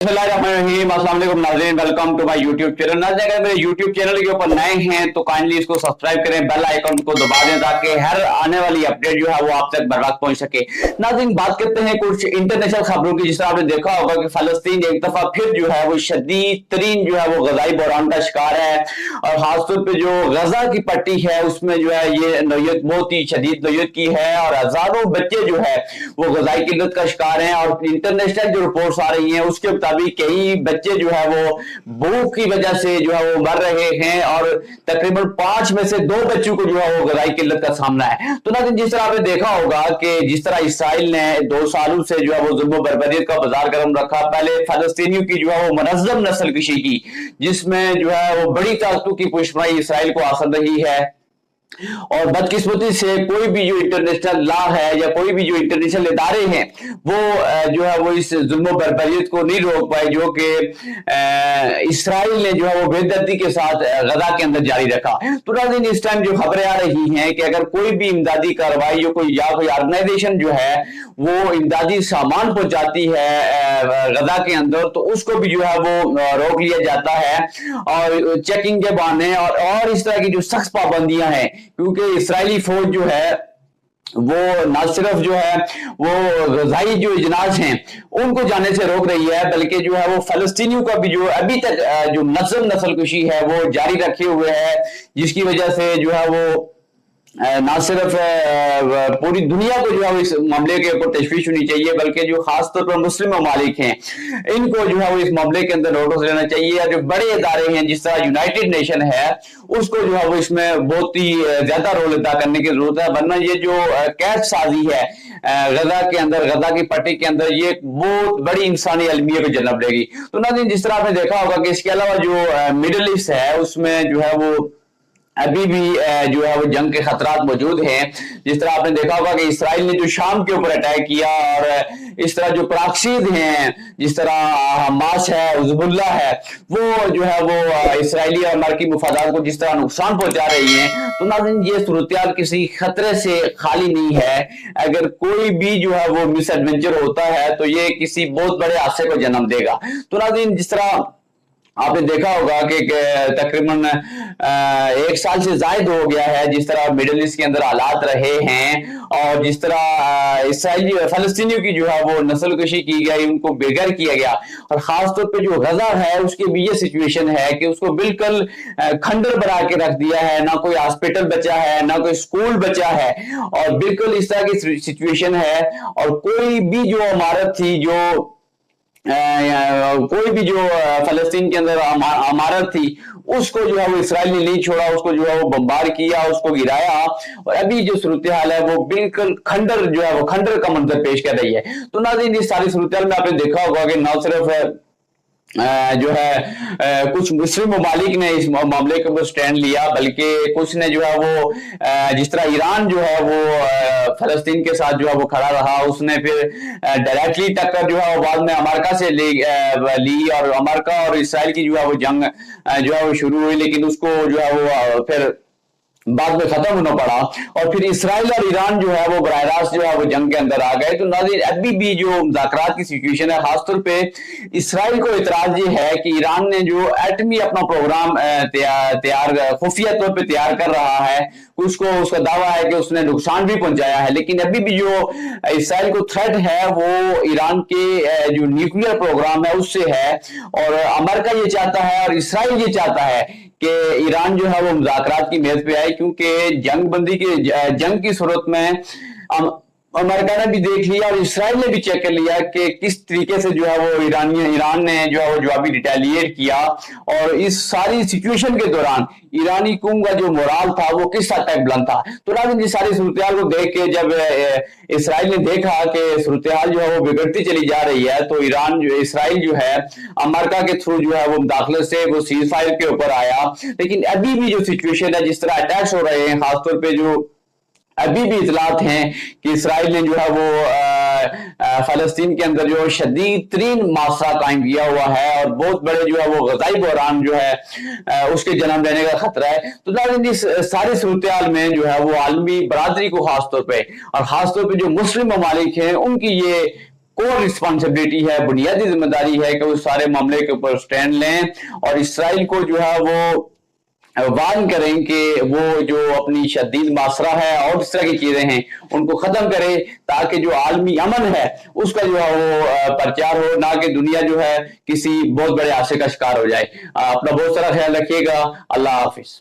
अस्सलाम नाज़रीन, welcome to my YouTube channel. नाज़रीन, अगर मेरे यूट्यूब चैनल के ऊपर नए हैं तो काइंडली इसको सब्सक्राइब करें, बेल आइकन को दबा दें ताकि हर आने वाली अपडेट जो है वो आप तक बर वक्त पहुंच सके। नाज़रीन, बात करते हैं कुछ इंटरनेशनल खबरों की। जिस तरह आपने देखा होगा कि फलस्तीन एक दफा फिर जो है वो शदीद तरीन जो है वो गजाई बहरान का शिकार है, और खासतौर पर जो गजा की पट्टी है उसमें जो है ये नौयत बहुत ही शदीद नौयत की है, और हजारों बच्चे जो है वो गजाई किल्लत का शिकार है। और इंटरनेशनल जो रिपोर्ट्स आ रही हैं उसके मुताबिक कई बच्चे जो है वो भूख की वजह से जो है वो मर रहे हैं, और तकरीबन 5 में से 2 बच्चों को जो है वो गजाई किल्लत का सामना है। तो ना जिस तरह आपने देखा होगा कि जिस तरह इसराइल ने 2 सालों से जो है वो जुल्म बर्बरियत का बाजार गर्म रखा, पहले फलस्तीनियों की जो है वो मुनज़्ज़म नस्ल कशी की, जिसमें जो है वो बड़ी ताकतों की पुष्पाई इसराइल को हासिल रही है। और बदकिस्मती से कोई भी जो इंटरनेशनल लॉ है या कोई भी जो इंटरनेशनल इदारे हैं वो जो है वो इस जुल्म बर्बरियत को नहीं रोक पाए, जो कि इसराइल ने जो है वो बेदर्दी के साथ गजा के अंदर जारी रखा। तो नाज़रीन, इस टाइम जो खबरें आ रही हैं कि अगर कोई भी इमदादी कार्रवाई या कोई ऑर्गेनाइजेशन जो है वो इमदादी सामान पहुंचाती है गजा के अंदर, तो उसको भी जो है वो रोक लिया जाता है, और चेकिंग के बहाने और इस तरह की जो सख्त पाबंदियां हैं, क्योंकि इस्राएली फौज जो है वो न सिर्फ जो है वो गजाई जो इजनास हैं उनको जाने से रोक रही है, बल्कि जो है वो फलस्तीनियों का भी जो अभी तक जो नस्ल कुशी है वो जारी रखे हुए है, जिसकी वजह से जो है वो ना सिर्फ पूरी दुनिया को जो है इस मामले के ऊपर तशवीश होनी चाहिए, बल्कि जो खास तौर पर मुस्लिम ममालिक हैं इनको जो है वो इस मामले के अंदर नोटिस लेना चाहिए। और जो बड़े इदारे हैं जिस तरह यूनाइटेड नेशन है उसको जो है वो इसमें बहुत ही ज्यादा रोल अदा करने की जरूरत है, वरना ये जो कैद साजी है गजा के अंदर, गजा की पट्टी के अंदर, ये बहुत बड़ी इंसानी अलमिया को जन्म लेगी। तो नाज़रीन, जिस तरह आपने देखा होगा कि इसके अलावा जो मिडिल ईस्ट है उसमें जो है वो अभी भी जो है वो जंग के खतरात मौजूद हैं। जिस तरह आपने देखा होगा कि इसराइल ने जो शाम के ऊपर अटैक किया, और इस तरह जो प्राक्सीद हैं जिस तरह हमास है, हिजबुल्लाह है, वो जो है वो इसराइली और अमेरिकी मुफादात को जिस तरह नुकसान पहुंचा रही हैं, तो नाज़रीन ये सूरत किसी खतरे से खाली नहीं है। अगर कोई भी जो है वो मिस एडवेंचर होता है तो ये किसी बहुत बड़े हादसे को जन्म देगा। तो नाज़रीन, जिस तरह आपने देखा होगा कि तकरीबन 1 साल से जायद हो गया है जिस तरह मिडिल ईस्ट के अंदर हालात रहे हैं, और जिस तरह इसराइली फलस्तीनियों की जो है वो नस्ल कशी की गई, उनको बेघर किया गया, और खास तौर पे जो गजा है उसकी भी ये सिचुएशन है कि उसको बिल्कुल खंडर बना के रख दिया है, ना कोई हॉस्पिटल बचा है, ना कोई स्कूल बचा है, और बिल्कुल इस तरह की सिचुएशन है। और कोई भी जो इमारत थी, जो कोई भी जो फलस्तीन के अंदर इमारत थी, उसको जो है वो इसराइल ने नहीं छोड़ा, उसको जो है वो बम्बार किया, उसको गिराया, और अभी जो सूरत हाल है वो बिल्कुल खंडर जो है वो खंडर का मंजर पेश कर रही है। तो नाज़रीन, इस सारी सूरत हाल में आपने देखा होगा कि न सिर्फ जो है कुछ मुस्लिम ममालिक ने इस मामले के ऊपर स्टैंड लिया, बल्कि कुछ ने जो है वो जिस तरह ईरान जो है वो फलस्तीन के साथ जो है वो खड़ा रहा, उसने फिर डायरेक्टली टक्कर जो है वो बाद में अमेरिका से ली, और अमेरिका और इसराइल की जो है वो जंग जो है वो शुरू हुई, लेकिन उसको जो है वो फिर बाद में खत्म होना पड़ा, और फिर इसराइल और ईरान जो है वो बराह रास्त जो है वो जंग के अंदर आ गए। तो नाज़रीन, अभी भी जो मुज़ाकरात की सिचुएशन है, खासतौर पे इसराइल को इतराज ये है कि ईरान ने जो एटमी अपना प्रोग्राम तैयार खुफिया तौर पे तैयार कर रहा है, उसका दावा है कि उसने नुकसान भी पहुंचाया है, लेकिन अभी भी जो इसराइल को थ्रेट है वो ईरान के जो न्यूक्लियर प्रोग्राम है उससे है, और अमेरिका ये चाहता है और इसराइल ये चाहता है कि ईरान जो है वो मुज़ाकरात की मेज पे आए, क्योंकि जंग की सूरत में अमेरिका ने भी देख लिया और इसराइल ने भी चेक कर लिया कि किस तरीके से जो है वो ईरान ने जो है वो जवाबी रिटेलिएट किया, और इस सारी सिचुएशन के दौरान ईरानी कौम का जो मोराल था वो किस हद तक बुलंद था। तो नाज़रीन, इस सारी सूरत को देख के जब इसराइल ने देखा कि सूरत हाल जो है वो बिगड़ती चली जा रही है, तो इसराइल जो है अमेरिका के थ्रू जो है वो मुदाखलत से वो सीज फायर के ऊपर आया। लेकिन अभी भी जो सिचुएशन है, जिस तरह अटैक्स हो रहे हैं, खासतौर पर जो अभी भी इतलात हैं कि इसराइल ने जो है वो फलस्तीन के अंदर जो शदीद तरीन मासरा कायम किया हुआ है, और बहुत बड़े जो है वो गजाई बहरान जो है उसके जन्म लेने का खतरा है। तो नाज़रीन, इस सारी सूरत हाल में जो है वो आलमी बरादरी को खासतौर पर, और खासतौर पर जो मुस्लिम ममालिक हैं, उनकी ये कोर रिस्पॉन्सिबिलिटी है, बुनियादी जिम्मेदारी है कि वो सारे मामले के ऊपर स्टैंड लें और इसराइल को जो है वो वार्न करें कि वो जो अपनी शदीद मासरा है और इस तरह की चीजें हैं उनको खत्म करे, ताकि जो आलमी अमन है उसका जो है वो प्रचार हो, ना कि दुनिया जो है किसी बहुत बड़े हादसे का शिकार हो जाए। अपना बहुत सारा ख्याल रखिएगा। अल्लाह हाफिज।